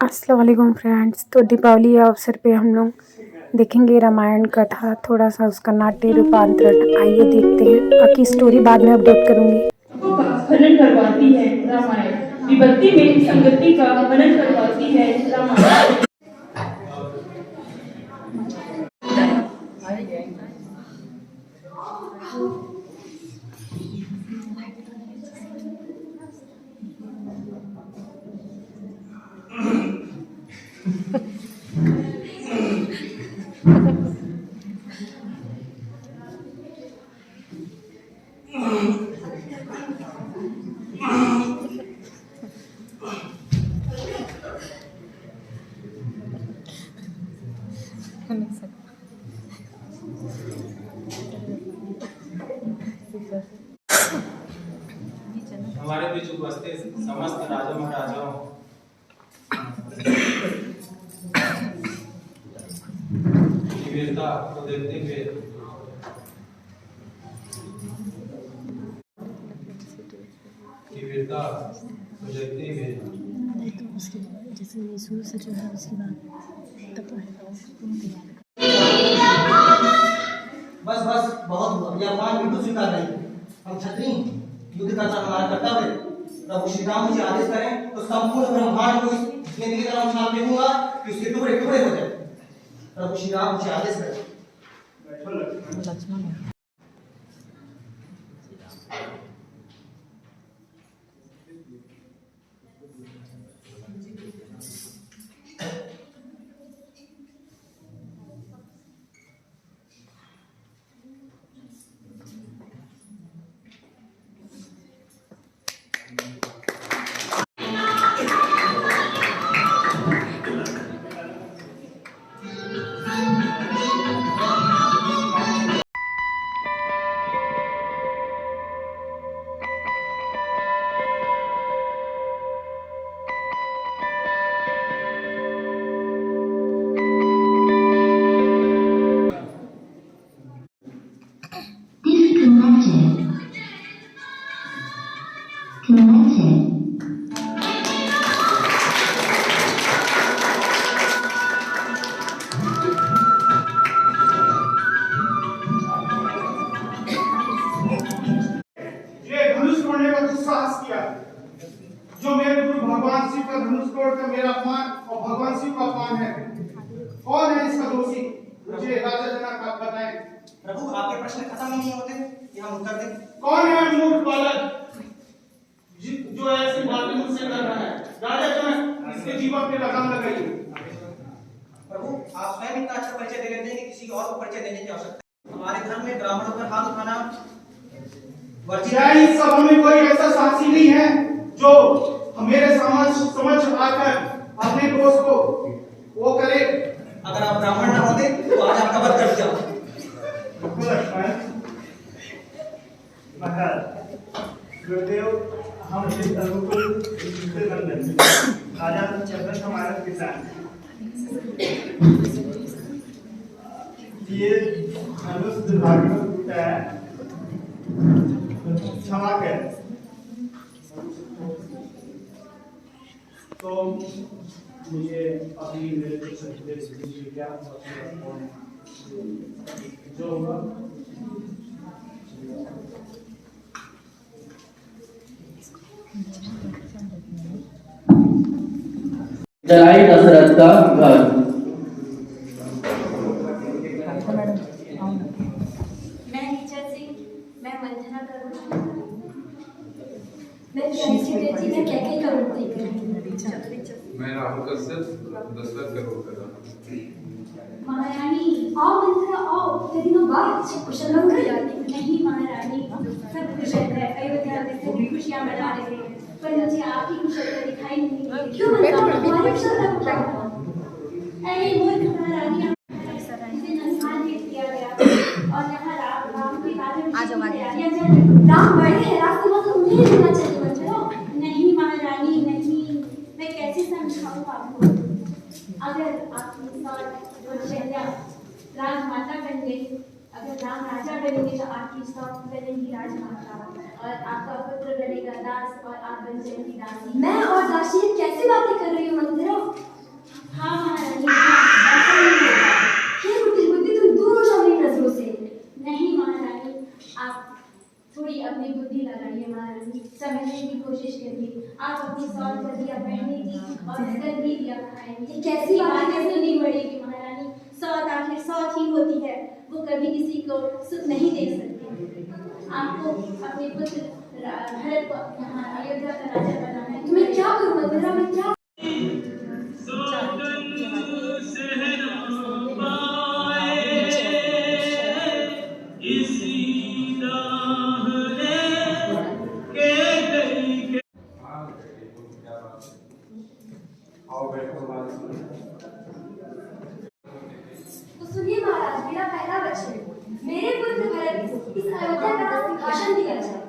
अस्सलाम वालेकुम फ्रेंड्स। तो दीपावली के अवसर पे हम लोग देखेंगे रामायण कथा, थोड़ा सा उसका नाट्य रूपांतरण। आइए देखते हैं। बाकी स्टोरी बाद में अपडेट करूंगी। खनन करवाती है रामायण, विपत्ति में संगति का मनन करवाती है रामायण। हमारे बीच उपस्थित समस्त राजा महाराजाओं, की वीरता को देखते हुए जैसे शुरू से जो है उसकी बात तब बस बस बहुत हुआ। यह अपमान बिल्कुल स्वीकार नहीं। हम क्षत्रिय युद्ध करना हमारा कर्तव्य है। प्रभु श्री राम मुझे आदेश करें तो संपूर्ण ब्रह्मांड को इस गेंद की तरह उछाल फेंकूंगा कि उसके टुकड़े टुकड़े हो जाए। प्रभु श्री राम मुझे आदेश करें। लक्ष्मण जो मेरे गुरु भगवान शिव का धनुष तोड़कर मेरा अपमान और भगवान शिव का अपमान है। कौन है इसका दोषी? मुझे राजा जनक आप बताएं। प्रभु आपके प्रश्न खत्म नहीं होते कि हम उत्तर दें। कौन है मूर्ख बालक जो ऐसी बातें मुझसे कर रहा है? राजा जनक इसके जीवन पे लगाम लगाइए। प्रभु आप स्वयं इतना अच्छा परिचय दे लेते हैं कि किसी और को परिचय देने की आवश्यकता। हमारे धर्म में ब्राह्मणों पर हाथ उठाना वर्जित है। इस सभा में कोई ऐसा साहसी नहीं है जो मेरे समझ आकर अपने दोस्त को वो करे। अगर आप ब्राह्मण न होते तो आज आपका वध कर जाओ। गुरुदेव हम इस अनुकूल राजा चंद्र हमारा पिता ये धनुष दुर्भाग्य में टूटा है, क्षमा कर। तो मुझे अभी मेरे कुछ निर्देश दीजिए क्या जो होगा। चलाई दशरथ का घर। मैं नीचा सिंह, मैं मंथना करूँ, मैं क्या करूँगी। मैं राहुल कश्यप 10 लाख करोड़ का। महारानी आओ, मंथना आओ, कई दिनों बाद कुशल मंगल। नहीं महारानी, सब कुशल है। अयोध्या में सभी खुशियाँ मना रहे हैं, पर मुझे आपकी कुशलता दिखाई नहीं मिली। क्यों हमारे कुशलता? अरे मूर्ख महारानी, इसे नंदलाल भेज दिया गया और यहाँ राम के राम बड़े हैं, राम को मतलब उन्हें देना चाहिए। नहीं महारानी नहीं, मैं कैसे समझाऊं आपको? अगर आपकी राजमाता बन गई, अगर राम राजा बनेंगे तो आपकी सौत बनेगी राजमाता और आपका पुत्र बनेगा दास और आप बन जाएंगी दासी। मैं और दासी कैसी बातें कर रही हूँ मंदिरों? कर भी दिया महारानी। कैसी बात कैसे नहीं बढ़ेगी महारानी, सौत आखिर सौत ही होती है, वो कभी किसी को सुख नहीं दे सकती। आपको अपने पुत्र भरत को अयोध्या का राजा बनाना है, तो मैं क्या करूँ मधुरा, मैं क्या तो सुनिए महाराज, मेरा पहला वचन, मेरे पुत्र भरत को इस अयोध्या का सिंहासन दिया जाए।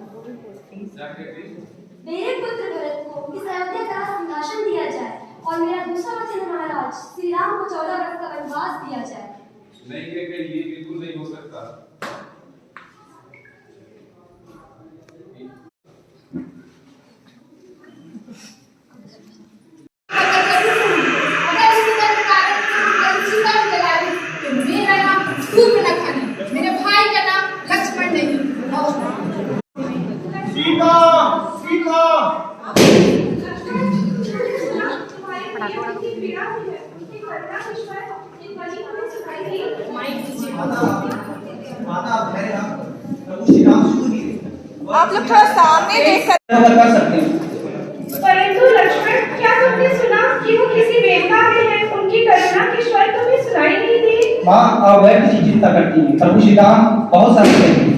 मेरे पुत्र भरत को इस अयोध्या का सिंहासन दिया जाए। और मेरा दूसरा वचन है महाराज, श्री राम को 14 वर्ष का वनवास दिया जाए। नहीं कहेंगे, ये बिल्कुल नहीं हो सकता। मेरे भाई का नाम लक्ष्मण नहीं। सीता सीता माता आप धैर्य रखो, प्रभु श्री राम सुन लिए। आप लोग थोड़ा सामने देख कर सकते हैं। परंतु लक्ष्मण, क्या तुमने सुना कि वो किसी वेदका में है? उनकी करुणा की स्वर तुम्हें सुनाई नहीं दी? माँ आप वह किसी चिंता करती है, प्रभु श्री राम बहुत सारे हैं।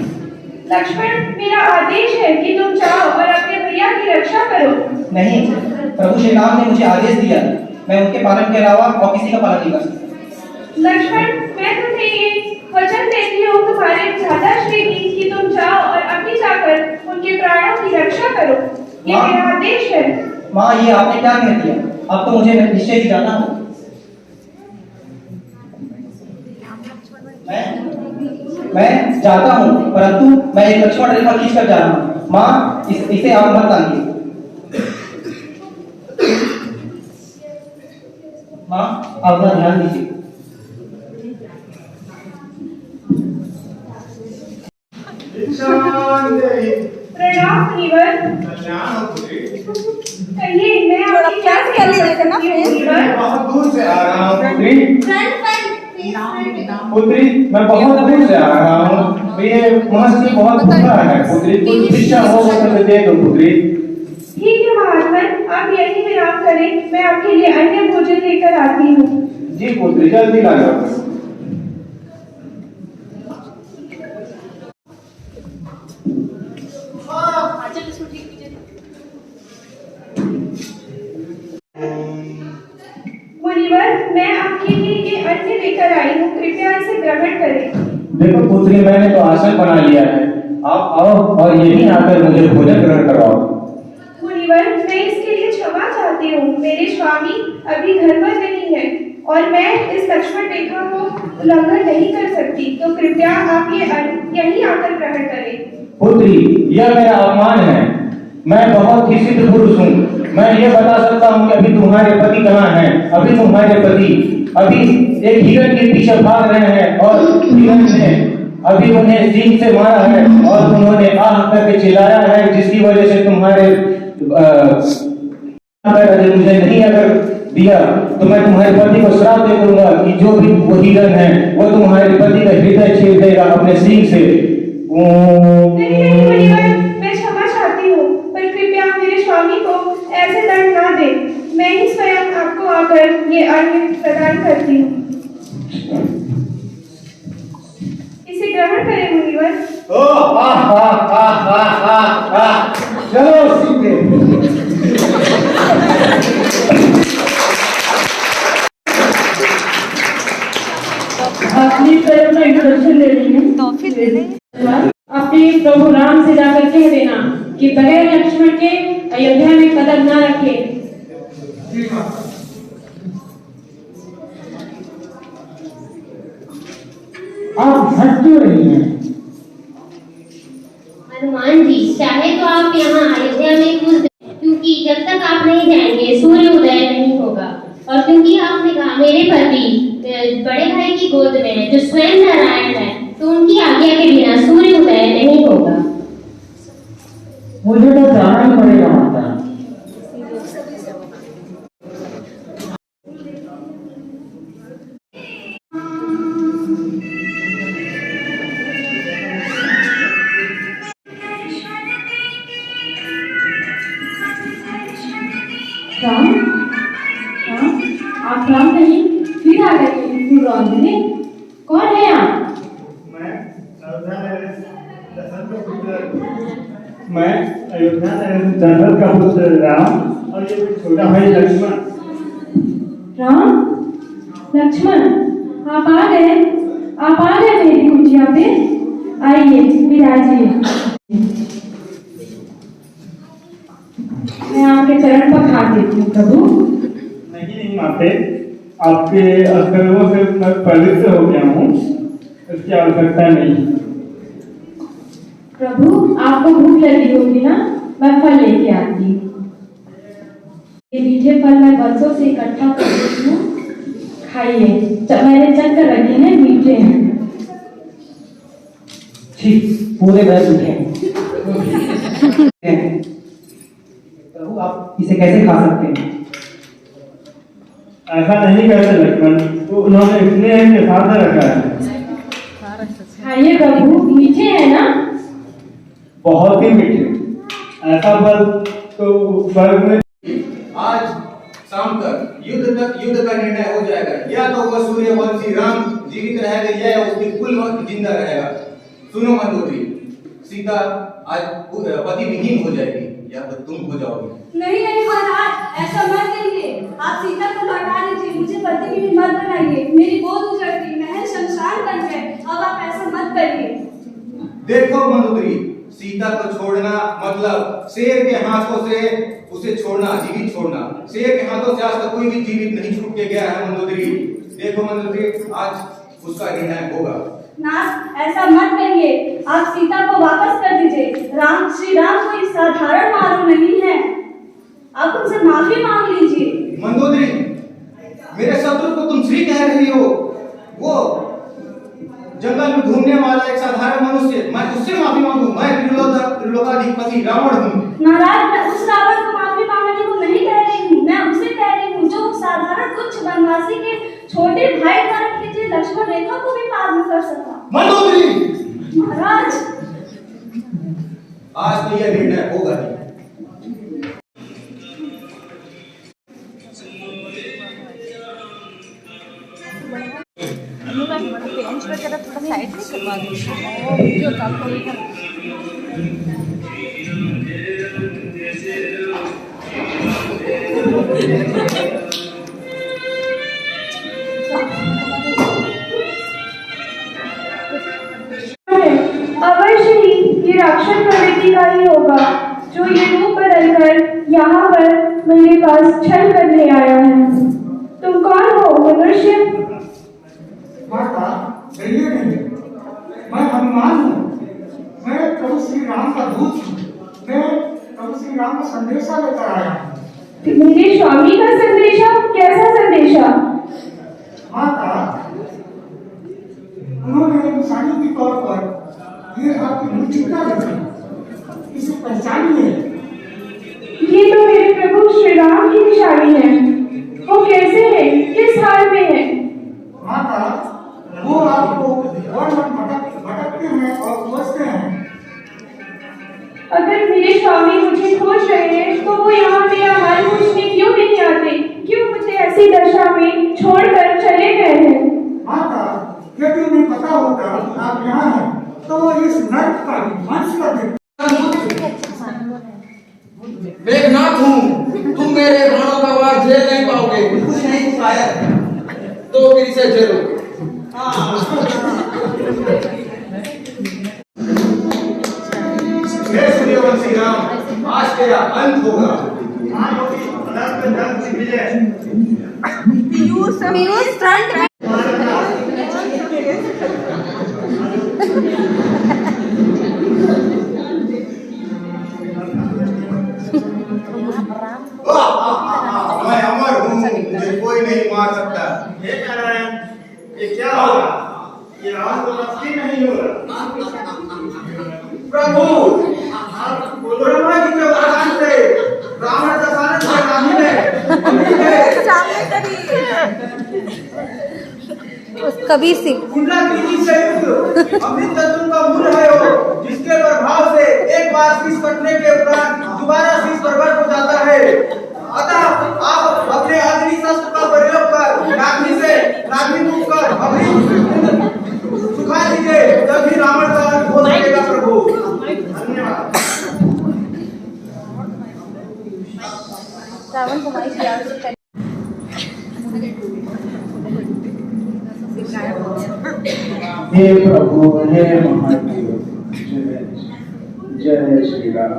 लक्ष्मण, मेरा आदेश है कि तुम जाओ और अपने भैया की रक्षा करो। नहीं, प्रभु श्री राम ने मुझे आदेश दिया, मैं उनके पालन के अलावा और किसी का पालन नहीं कर सकता। लक्ष्मण, मैं तुम्हें ये वचन देती हूँ तुम्हारे भ्राताश्री की कि तुम जाओ और अभी जाकर उनके प्राणों की रक्षा करो। ये मेरा आदेश है। माँ ये आपने क्या कह दिया? अब तो मुझे निश्चय ही जाना हो। मैं जाता हूँ, परंतु मैं एक लक्ष्मण रेखा खींच कर जा रहा हूँ। माँ इसे आप मत लांघिए। माँ आप अपना ध्यान दीजिए। प्रणाम मुनिवर। कहिए, मैं आपकी क्या सेवा कर सकती हूँ मुनिवर? बहुत दूर से आ रहा हूँ पुत्री, मैं बहुत दूर से आ रहा हूँ। ये महर्षि बहुत भूखा है पुत्री, कुछ भिक्षा हो तो दे दो पुत्री। ठीक है महात्मन, आप यहीं विराम करें, मैं आपके लिए अन्य भोजन लेकर आती हूँ। जी पुत्री, जल्दी ला जाओ। मुनिवर, मैं आपके लिए ये अन्न लेकर आई हूँ, कृपया इसे ग्रहण करें। देखो पुत्री, मैंने तो आसन बना लिया है, आप आओ और यहीं आकर मुझे भोजन ग्रहण करवाओ। मुनिवर, मैं इसके लिए क्षमा चाहती हूँ। मेरे स्वामी अभी घर पर नहीं है और मैं इस लक्ष्मण रेखा को उल्लंघन नहीं कर सकती, तो कृपया आप ये अन्न यहीं आकर ग्रहण करें। पुत्री, यह मेरा अपमान है। मैं बहुत ही सिद्ध पुरुष हूँ। मैं ये बता सकता हूँ कि अभी तुम्हारे पति कहाँ हैं। अभी तुम्हारे पति अभी एक हिरण के पीछे भाग रहे हैं और हिरण ने अभी उन्हें सींग से मारा है और उन्होंने आह करके चिल्लाया है, जिसकी वजह से तुम्हारे अगर मुझे नहीं अगर दिया तो मैं तुम्हारे पति को श्राप दे दूंगा कि जो भी वो हिरण है वो तुम्हारे पति का हृदय छीन देगा अपने सींग से। नहीं मुनिवर, मैं क्षमा चाहती हूँ, पर कृपया मेरे स्वामी को ऐसे दंड ना दे। मैं ही स्वयं आपको आकर ये अन्न प्रदान करती हूँ। इसे ग्रहण करें मुनिवर। चलो सीधे। अपनी स्वयं का इंट्रोडक्शन ले रही हूँ। अपने प्रभु राम से जाकर कह देना कि बगैर लक्ष्मण के अयोध्या में कदम न रखे। आप हट क्यों रही हैं? हनुमान जी, चाहे तो आप यहाँ अयोध्या में घुस जाएं, क्योंकि जब तक आप नहीं जाएंगे सूर्य उदय नहीं होगा। और क्योंकि आपने कहा मेरे पति बड़े भाई की गोद में है जो स्वयं नारायण है, तो उनकी आज्ञा के बिना सूर्य उदय नहीं होगा। मुझे तो जाना ही पड़ेगा माता। आप राम नहीं फिर आ गए रौंदने। कौन है आप? मैं अयोध्या दशरथ का पुत्र राम और ये छोटा भाई लक्ष्मण। राम लक्ष्मण आप आ गए मेरी कुटिया पे। आइए विराजिए। मैं आपके चरण पखार देती हूँ प्रभु। नहीं माते, आपके अस्तरों से मैं पवित्र हो गया हूँ, इसकी आवश्यकता नहीं। प्रभु आपको भूख लगी होगी ना, मैं फल लेके आती हूँ। ये मीठे फल मैं बरसों से इकट्ठा कर देती हूँ, खाइए। मैंने चख कर रखे हैं, मीठे हैं। ठीक, पूरे बैग उठे प्रभु, आप इसे कैसे खा सकते हैं? ऐसा नहीं कहते लक्ष्मण, तो उन्होंने इसलिए इनके साथ रखा है। खाइए प्रभु, मीठे हैं ना? बहुत ही मीठे। ऐसा फल तो स्वर्ग में। आज शाम तक युद्ध का निर्णय हो जाएगा। या तो वह सूर्यवंशी राम जीवित रहेगा या उसकी कुल जिंदा रहेगा। सुनो मंदोदरी, सीता आज पति विहीन हो जाएगी या तो तुम हो जाओगे। नहीं नहीं महाराज, ऐसा मत करिए। आप सीता को लौटा लीजिए, मुझे पति विहीन मत बनाइए। मेरी गोद उजड़ती, महल शमशान बन गए। अब आप ऐसा मत करिए। देखो मंदोदरी, सीता को छोड़ना मतलब शेर के हाथों से उसे छोड़ना, जीवित छोड़ना। शेर के हाथों से आज तक कोई भी जीवित नहीं छूट के गया है मंदोदरी। देखो मंदोदरी, आज उसका निर्णय होगा। नाथ ऐसा मत कहिए। आप सीता को वापस कर दीजिए। श्री राम कोई साधारण मानव नहीं है। आप उनसे माफी मांग लीजिए। मंदोदरी, मेरे शत्रु को तुम श्री कह रही हो। वो जंगल में घूमने वाला एक साधारण मनुष्य, मैं उससे माफी मांगू? मैं त्रिलोकाधिपति रावण हूँ। महाराज, मैं उस रावण को माफी मांगने को नहीं कह रही हूँ। मैं उसे कह रही हूँ जो साधारण तुच्छ वनवासी के छोटे भाई द्वारा खींचे लक्ष्मण रेखा को भी पार न कर सका। मंदोदरी, महाराज आज तो यह निर्णय होगा ही। अवश्य ही ये राक्षस प्रवृत्ति का ही होगा जो ये रूप बदलकर यहाँ पर मेरे पास छल करने आया है। तुम कौन हो मनुष्य? माता, डरिए नहीं, मैं हनुमान हूँ। मैं प्रभु श्री राम का दूत हूँ। मैं प्रभु श्री राम का संदेशा लेकर आया हूँ। मेरे स्वामी का संदेशा? कैसा संदेशा? माता, उन्होंने निशानी के तौर पर ये आपकी मुद्रिका रखी, इसे पहचानिए। ये तो मेरे प्रभु श्री राम की निशानी है। वो कैसे है, किस हाल में है? माता, वो आपको भटकते हैं और खोजते हैं। अगर मेरे स्वामी मुझे खोज रहे हैं तो वो यहाँ मेरा हाल पूछने क्यों नहीं आते? क्यों मुझे ऐसी दशा में छोड़कर चले गए हैं? माता, यदि उन्हें पता होता आप यहाँ हैं तो वो इस नर्क का ध्वंस कर देते। मेघनाथ हूँ, तुम मेरे बाणों का वार झेल नहीं पाओगे। कुछ नहीं खाया तो फिर इसे झेलो। हे सूर्यवंशी राम, आज तेरा अंत होगा। मैं अमर हूँ, मुझे कोई नहीं मार सकता। ये नारायण, ये क्या होगा? ये राम को नफी नहीं होगा। प्रभु, ब्रह्मा जी के वरदान से रावण दशानन के नामी में कबीर सिंह कुंडला कृति से युक्त अमृत तत्व का मूल है वो, जिसके प्रभाव से एक बार शीश कटने के उपरांत दोबारा शीश प्रकट हो जाता है। अतः आप अपने अग्नि शस्त्र का प्रयोग कर हे प्रभु हे महादेव, जय श्री राम।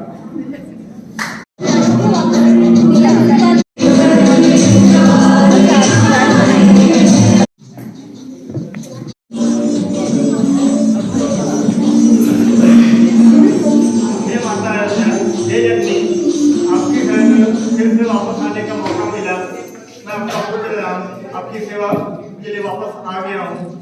वापस आने का मौका मिला। मैं आपका पुत्र राम आपकी सेवा के लिए वापस आ गया हूँ।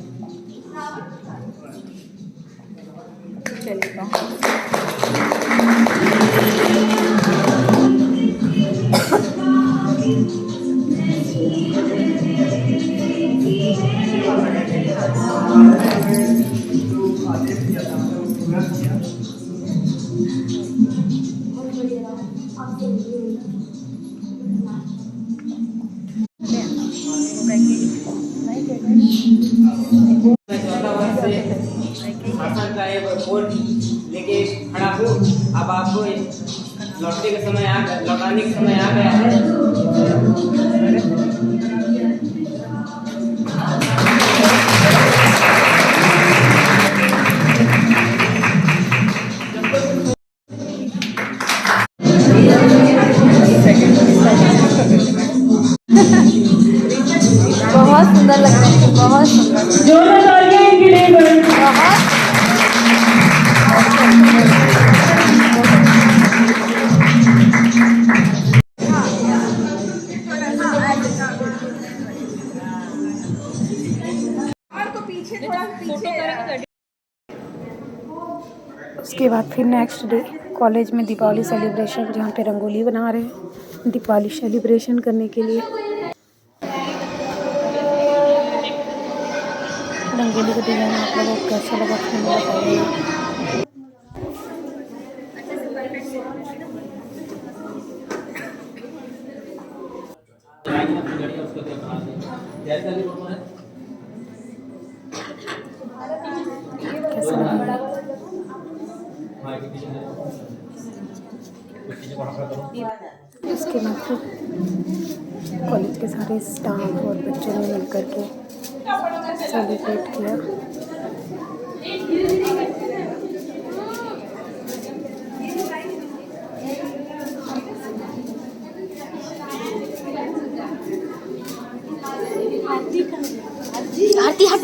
शासन का एक बोर्ड लेके खड़ा हूँ। अब आपको लौटने का समय लौटाने का समय आ गया है। बहुत सुंदर लग रहा है, बहुत सुंदर। उसके बाद फिर नेक्स्ट डे कॉलेज में दीपावली सेलिब्रेशन, जहाँ पे रंगोली बना रहे हैं दीपावली सेलिब्रेशन करने के लिए। रंगोली का डिज़ाइन आप लोगों को कैसा लगा फिर बताइएगा। कैसा लगा? उसके बाद फिर कॉलेज के सारे स्टाफ और बच्चों ने मिलकर के सेलिब्रेट किया। आरती हट